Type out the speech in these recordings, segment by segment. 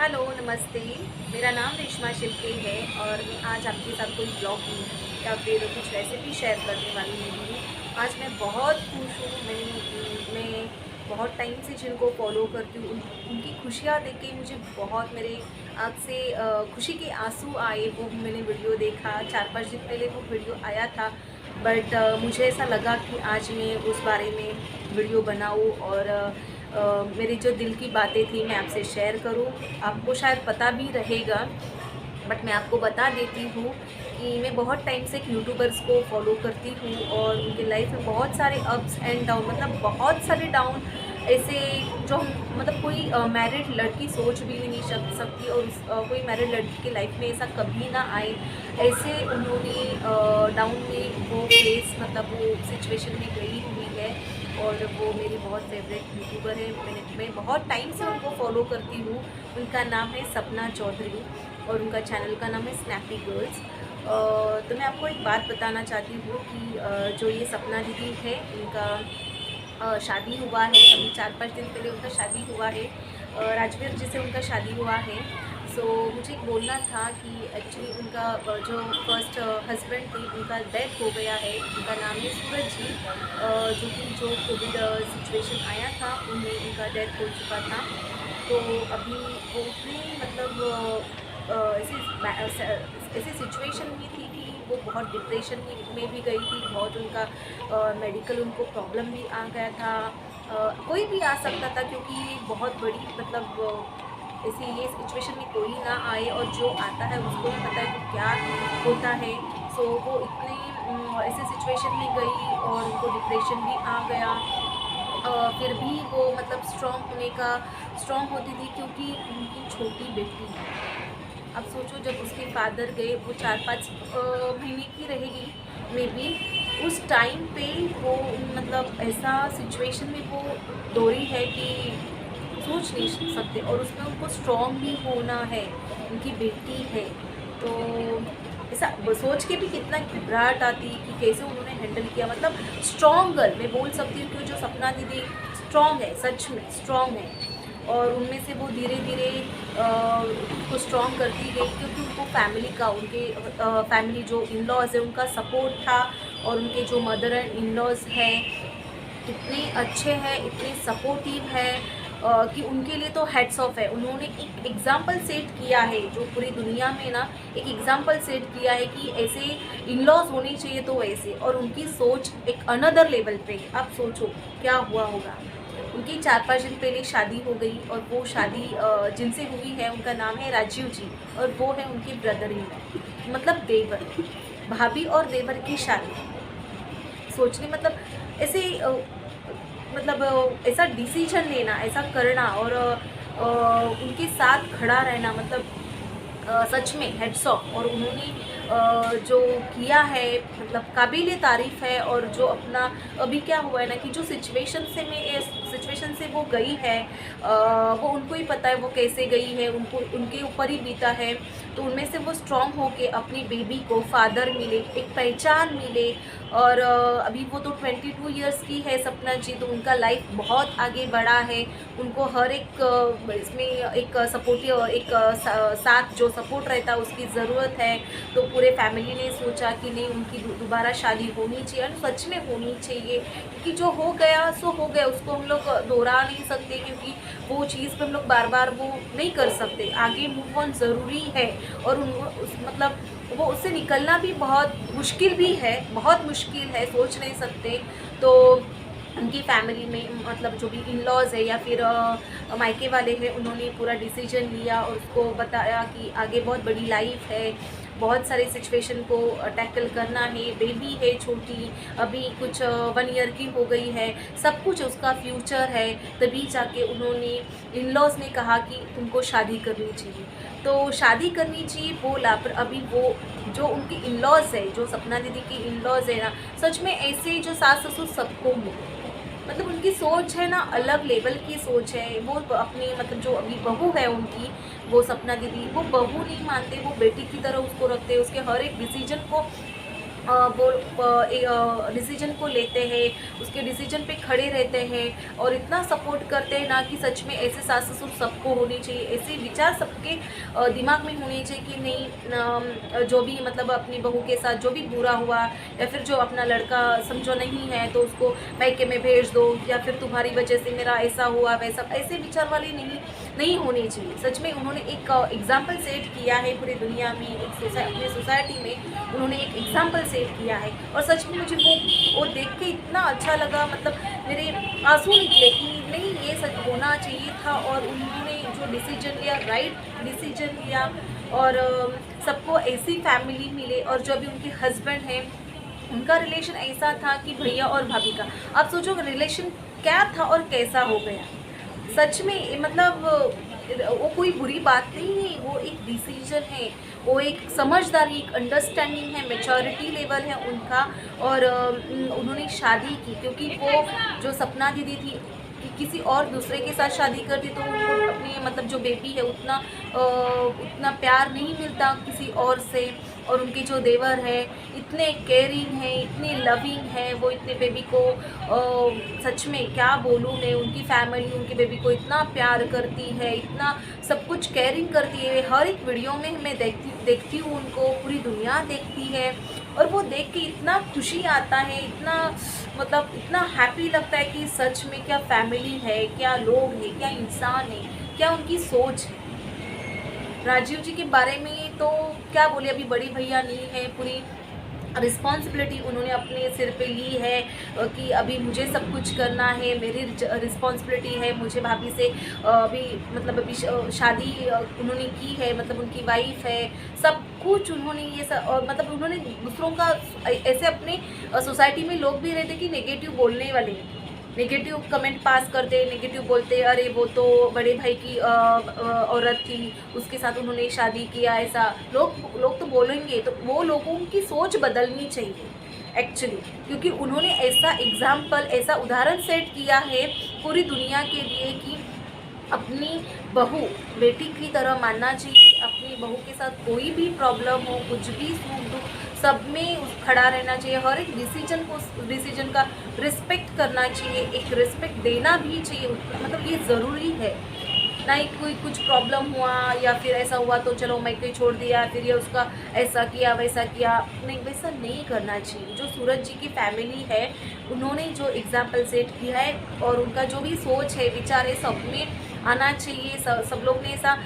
Hello, नमस्ते। मेरा नाम रेशमा शिल्पे है और मैं आज आपके साथ कोई ब्लॉग या फिर कुछ रेसिपी शेयर करने वाली हूँ। आज मैं बहुत खुश हूँ। मैं बहुत टाइम से जिनको फॉलो करती हूँ उनकी खुशियाँ देख के मुझे बहुत मेरे आँख से खुशी के आंसू आए। वो मैंने वीडियो देखा, 4-5 दिन पहले वो वीडियो आया था। बट मुझे ऐसा लगा कि आज मैं उस बारे में वीडियो बनाऊँ और मेरी जो दिल की बातें थी मैं आपसे शेयर करूं। आपको शायद पता भी रहेगा, बट मैं आपको बता देती हूँ कि मैं बहुत टाइम से एक यूट्यूबर्स को फॉलो करती हूँ और उनके लाइफ में बहुत सारे अप्स एंड डाउन, मतलब बहुत सारे डाउन ऐसे जो हम मतलब कोई मैरिड लड़की सोच भी नहीं सकती और कोई मैरिड लड़की के लाइफ में ऐसा कभी ना आए। ऐसे उन्होंने डाउन में वो फेस मतलब वो सिचुएशन में गई हुई है और वो मेरी बहुत फेवरेट यूट्यूबर है। मैं बहुत टाइम से उनको फॉलो करती हूँ। उनका नाम है सपना चौधरी और उनका चैनल का नाम है स्नैपी गर्ल्स। तो मैं आपको एक बात बताना चाहती हूँ कि जो ये सपना दीदी है इनका शादी हुआ है अभी 4-5 दिन पहले उनका शादी हुआ है। राजवीर जी से उनका शादी हुआ है। सो मुझे बोलना था कि एक्चुअली उनका जो फर्स्ट हस्बैंड थी उनका डेथ हो गया है। उनका नाम है सूरज जी, जो कोविड सिचुएशन आया था उनमें उनका डेथ हो चुका था। तो अभी वो उतने मतलब ऐसी सिचुएशन में थी कि वो बहुत डिप्रेशन में भी गई थी। बहुत उनका मेडिकल उनको प्रॉब्लम भी आ गया था। कोई भी आ सकता था क्योंकि ये बहुत बड़ी मतलब ऐसी ये सिचुएशन में कोई ना आए और जो आता है उसको भी पता है कि क्या होता है। सो वो इतने ऐसे सिचुएशन में गई और उनको डिप्रेशन भी आ गया। फिर भी वो मतलब स्ट्रॉन्ग होती थी क्योंकि उनकी छोटी बेटी है। अब सोचो जब उसके फादर गए, वो 4-5 महीने की रहेगी मे बी, उस टाइम पे वो मतलब ऐसा सिचुएशन में वो दौड़ी है कि सोच नहीं सकते और उसमें उनको स्ट्रॉन्ग भी होना है। उनकी बेटी है तो ऐसा सोच के भी कितना घबराहट आती कि कैसे उन्होंने हैंडल किया। मतलब स्ट्रॉन्ग गर्ल मैं बोल सकती हूँ कि जो सपना दीदी स्ट्रॉन्ग है, सच में स्ट्रॉन्ग है। और उनमें से वो धीरे धीरे को स्ट्रॉन्ग करती गई क्योंकि उनको फैमिली का उनके फैमिली जो इन लॉज है उनका सपोर्ट था। और उनके जो मदर एंड इन लॉज हैं इतने अच्छे हैं, इतने सपोर्टिव हैं कि उनके लिए तो हेड्स ऑफ है। उन्होंने एक एग्जाम्पल सेट किया है जो पूरी दुनिया में ना एक एग्जाम्पल सेट किया है कि ऐसे इन लॉज होने चाहिए तो वैसे। और उनकी सोच एक अनदर लेवल पे है। आप सोचो क्या हुआ होगा। उनकी 4-5 दिन पहले शादी हो गई और वो शादी जिनसे हुई है उनका नाम है राजीव जी और वो है उनके ब्रदर इन लॉ, मतलब देवर, भाभी और देवर की शादी। सोचने मतलब ऐसे मतलब ऐसा डिसीजन लेना, ऐसा करना और उनके साथ खड़ा रहना, मतलब सच में हेड्स ऑफ। और उन्होंने जो किया है मतलब काबिल तारीफ़ है। और जो अपना अभी क्या हुआ है ना कि जो सिचुएशन से वो गई है वो उनको ही पता है वो कैसे गई है, उनको उनके ऊपर ही बीता है। तो उनमें से वो स्ट्रॉन्ग होके अपनी बेबी को फादर मिले, एक पहचान मिले। और अभी वो तो 22 इयर्स की है सपना जी, तो उनका लाइफ बहुत आगे बढ़ा है। उनको हर एक इसमें एक सपोर्टिव एक साथ जो सपोर्ट रहता है उसकी ज़रूरत है। तो पूरे फैमिली ने सोचा कि नहीं उनकी दोबारा शादी होनी चाहिए और सच में होनी चाहिए क्योंकि जो हो गया सो हो गया, उसको हम लोग दोहरा नहीं सकते क्योंकि वो चीज़ पर हम लोग बार बार वो नहीं कर सकते। आगे मूव ऑन ज़रूरी है और मतलब वो उससे निकलना भी बहुत मुश्किल भी है, बहुत मुश्किल है, सोच नहीं सकते। तो उनकी फैमिली में मतलब जो भी इन लॉज है या फिर मायके वाले हैं उन्होंने पूरा डिसीजन लिया और उसको बताया कि आगे बहुत बड़ी लाइफ है, बहुत सारे सिचुएशन को टैकल करना है। बेबी है छोटी, अभी कुछ 1 ईयर की हो गई है, सब कुछ उसका फ्यूचर है। तभी जाके उन्होंने इन लॉज ने कहा कि तुमको शादी करनी चाहिए, तो शादी करनी चाहिए बोला। पर अभी वो जो उनके इन लॉज है, जो सपना दीदी के इन लॉज है ना, सच में ऐसे जो सास ससुर सबको मिले। मतलब उनकी सोच है ना अलग लेवल की सोच है। वो अपनी मतलब जो अभी बहू है उनकी, वो सपना दीदी, वो बहू नहीं मानते, वो बेटी की तरह उसको रखते हैं। उसके हर एक डिसीजन को वो डिसीजन को लेते हैं, उसके डिसीजन पे खड़े रहते हैं और इतना सपोर्ट करते हैं ना कि सच में ऐसे सास ससुर सबको होने चाहिए, ऐसे विचार सबके दिमाग में होने चाहिए कि नहीं, जो भी मतलब अपनी बहू के साथ जो भी बुरा हुआ या फिर जो अपना लड़का समझो नहीं है तो उसको मायके में भेज दो, या फिर तुम्हारी वजह से मेरा ऐसा हुआ वैसा, ऐसे विचार वाले नहीं होने चाहिए। सच में उन्होंने एक एग्जाम्पल सेट किया है पूरी दुनिया में, अपनी सोसाइटी में उन्होंने एक एग्जाम्पल सेट किया है। और सच में मुझे वो देख के इतना अच्छा लगा, मतलब मेरे आंसू निकले कि नहीं ये सच होना चाहिए था। और उन्होंने जो डिसीजन लिया, राइट डिसीजन लिया, और सबको ऐसी फैमिली मिले। और जो भी उनके हस्बैंड हैं उनका रिलेशन ऐसा था कि भैया और भाभी का, आप सोचो रिलेशन क्या था और कैसा हो गया। सच में मतलब वो कोई बुरी बात नहीं है, वो एक डिसीजन है, वो एक समझदारी, एक अंडरस्टैंडिंग है, मैच्योरिटी लेवल है उनका। और उन्होंने शादी की क्योंकि वो जो सपना दीदी थी कि किसी और दूसरे के साथ शादी करती तो उनको अपने मतलब जो बेबी है उतना प्यार नहीं मिलता किसी और से। और उनके जो देवर है इतने केयरिंग है, इतने लविंग है, वो इतने बेबी को सच में क्या बोलूँ मैं, उनकी फैमिली उनके बेबी को इतना प्यार करती है, इतना सब कुछ केयरिंग करती है। हर एक वीडियो में मैं देखती हूँ उनको, पूरी दुनिया देखती है। और वो देख के इतना खुशी आता है, इतना मतलब इतना हैप्पी लगता है कि सच में क्या फैमिली है, क्या लोग हैं, क्या इंसान है, क्या उनकी सोच है। राजीव जी के बारे में तो क्या बोले, अभी बड़ी भैया नहीं है, पूरी रिस्पॉन्सिबिलिटी उन्होंने अपने सिर पे ली है कि अभी मुझे सब कुछ करना है, मेरी रिस्पॉन्सिबिलिटी है। मुझे भाभी से अभी मतलब अभी शादी उन्होंने की है, मतलब उनकी वाइफ है, सब कुछ उन्होंने ये सब। और मतलब उन्होंने दूसरों का ऐसे अपने सोसाइटी में लोग भी रहते कि नेगेटिव बोलने वाले, नेगेटिव कमेंट पास करते, नेगेटिव बोलते, अरे वो तो बड़े भाई की औरत थी, उसके साथ उन्होंने शादी किया, ऐसा लोग तो बोलेंगे। तो वो लोगों की सोच बदलनी चाहिए एक्चुअली, क्योंकि उन्होंने ऐसा एग्जाम्पल, ऐसा उदाहरण सेट किया है पूरी दुनिया के लिए कि अपनी बहू बेटी की तरह मानना चाहिए। अपनी बहू के साथ कोई भी प्रॉब्लम हो, कुछ भी सुख दुख, सब में खड़ा रहना चाहिए। हर एक डिसीजन का रिस्पेक्ट करना चाहिए, एक रिस्पेक्ट देना भी चाहिए, मतलब ये ज़रूरी है। ना ही कोई कुछ प्रॉब्लम हुआ या फिर ऐसा हुआ तो चलो मैं कहीं छोड़ दिया, फिर ये उसका ऐसा किया वैसा किया, नहीं, वैसा नहीं करना चाहिए। जो सूरज जी की फैमिली है उन्होंने जो एग्जाम्पल सेट किया है और उनका जो भी सोच है, विचार है, सब में आना चाहिए, सब लोग ने ऐसा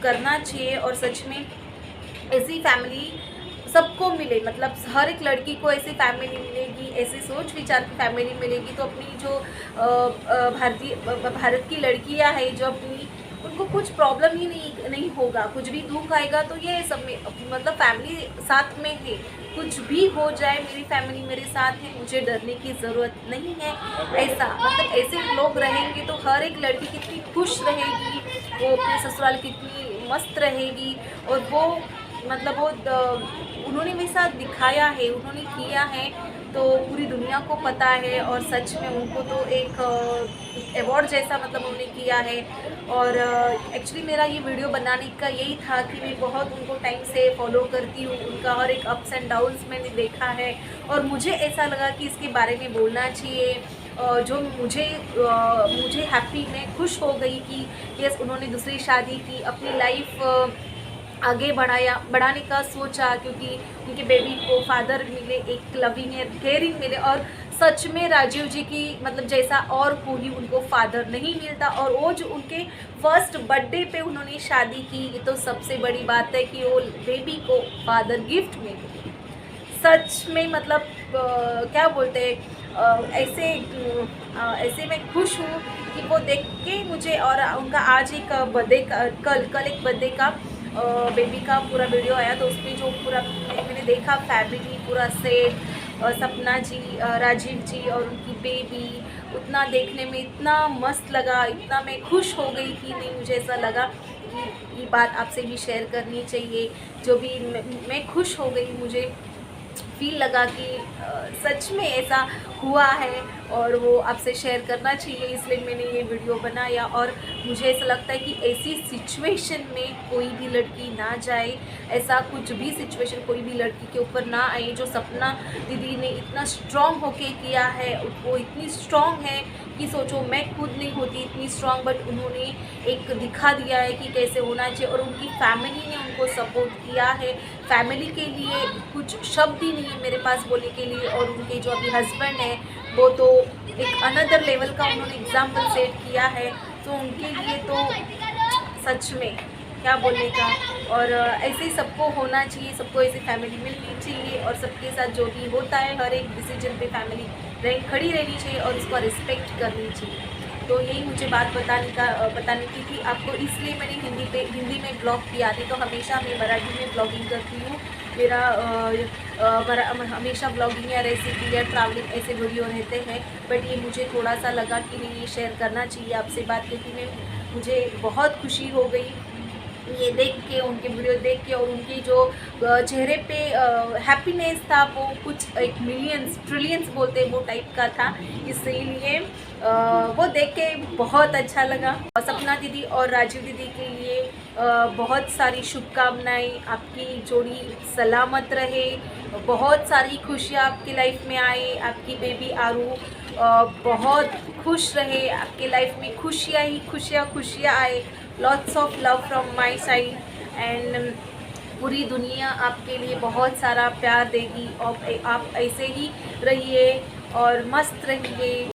करना चाहिए। और सच में ऐसी फैमिली सबको मिले, मतलब हर एक लड़की को ऐसी फैमिली मिलेगी, ऐसे सोच विचार की फैमिली मिलेगी तो अपनी जो भारत की लड़कियां हैं जो अपनी, उनको कुछ प्रॉब्लम ही नहीं होगा। कुछ भी दुख आएगा तो ये सब में मतलब फैमिली साथ में है, कुछ भी हो जाए मेरी फैमिली मेरे साथ है, मुझे डरने की ज़रूरत नहीं है। ऐसा मतलब ऐसे लोग रहेंगे तो हर एक लड़की कितनी खुश रहेगी, वो अपने ससुराल कितनी मस्त रहेगी। और वो मतलब वो उन्होंने वैसा दिखाया है, उन्होंने किया है तो पूरी दुनिया को पता है। और सच में उनको तो एक अवार्ड जैसा मतलब उन्होंने किया है। और एक्चुअली मेरा ये वीडियो बनाने का यही था कि मैं बहुत उनको टाइम से फॉलो करती हूँ, उनका हर एक अप्स एंड डाउन्स मैंने देखा है और मुझे ऐसा लगा कि इसके बारे में बोलना चाहिए। जो मुझे हैप्पी, मैं खुश हो गई कि यस उन्होंने दूसरी शादी की, अपनी लाइफ आगे बढ़ाने का सोचा, क्योंकि उनके बेबी को फादर मिले, एक लविंग है, केयरिंग मिले। और सच में राजीव जी की मतलब जैसा और कोई उनको फादर नहीं मिलता। और वो जो उनके फर्स्ट बर्थडे पे उन्होंने शादी की, ये तो सबसे बड़ी बात है कि वो बेबी को फादर गिफ्ट मिले। सच में मतलब क्या बोलते हैं, ऐसे मैं खुश हूँ कि वो देख के मुझे। और उनका आज एक बर्थडे का कल एक बर्थडे का बेबी का पूरा वीडियो आया तो उसमें जो पूरा मैंने देखा फैमिली पूरा सेट, सपना जी, राजीव जी और उनकी बेबी, उतना देखने में इतना मस्त लगा, इतना मैं खुश हो गई कि नहीं, मुझे ऐसा लगा कि ये बात आपसे भी शेयर करनी चाहिए। जो भी मैं खुश हो गई, मुझे फ़ील लगा कि सच में ऐसा हुआ है और वो आपसे शेयर करना चाहिए, इसलिए मैंने ये वीडियो बनाया। और मुझे ऐसा लगता है कि ऐसी सिचुएशन में कोई भी लड़की ना जाए, ऐसा कुछ भी सिचुएशन कोई भी लड़की के ऊपर ना आए। जो सपना दीदी ने इतना स्ट्रॉन्ग होके किया है, वो इतनी स्ट्रॉन्ग है कि सोचो मैं खुद नहीं होती इतनी स्ट्रॉन्ग, बट उन्होंने एक दिखा दिया है कि कैसे होना चाहिए। और उनकी फैमिली ने उनको सपोर्ट किया है। फैमिली के लिए कुछ शब्द ही नहीं है मेरे पास बोलने के लिए। और उनके जो अभी हस्बैंड है वो तो एक अनदर लेवल का उन्होंने एग्जाम्पल सेट किया है, तो उनके लिए तो सच में क्या बोलने का। और ऐसे ही सबको होना चाहिए, सबको ऐसी फैमिली मिलनी चाहिए, और सबके साथ जो भी होता है हर एक डिसीजन पे फैमिली खड़ी रहनी चाहिए और उसको रिस्पेक्ट करनी चाहिए। तो यही मुझे बात बताने की थी आपको, इसलिए मैंने हिंदी में ब्लॉग किया। नहीं तो हमेशा मैं मराठी में ब्लॉगिंग करती हूँ। मेरा हमेशा ब्लॉगिंग या रेसिपी या ट्रैवलिंग ऐसे वीडियो रहते हैं, बट ये मुझे थोड़ा सा लगा कि नहीं, ये शेयर करना चाहिए आपसे बात, क्योंकि मुझे बहुत खुशी हो गई ये देख के, उनके वीडियो देख के। और उनकी जो चेहरे पे हैप्पीनेस था वो कुछ एक मिलियंस ट्रिलियंस बोलते हैं वो टाइप का था, इसीलिए वो देख के बहुत अच्छा लगा। और सपना दीदी और राजीव दीदी के लिए बहुत सारी शुभकामनाएं, आपकी जोड़ी सलामत रहे, बहुत सारी खुशियाँ आपकी लाइफ में आए, आपकी बेबी आरू बहुत खुश रहे, आपके लाइफ में खुशियाँ ही खुशियाँ आए। Lots of love from my side, and पूरी दुनिया आपके लिए बहुत सारा प्यार देगी। और आप ऐसे ही रहिए और मस्त रहिए।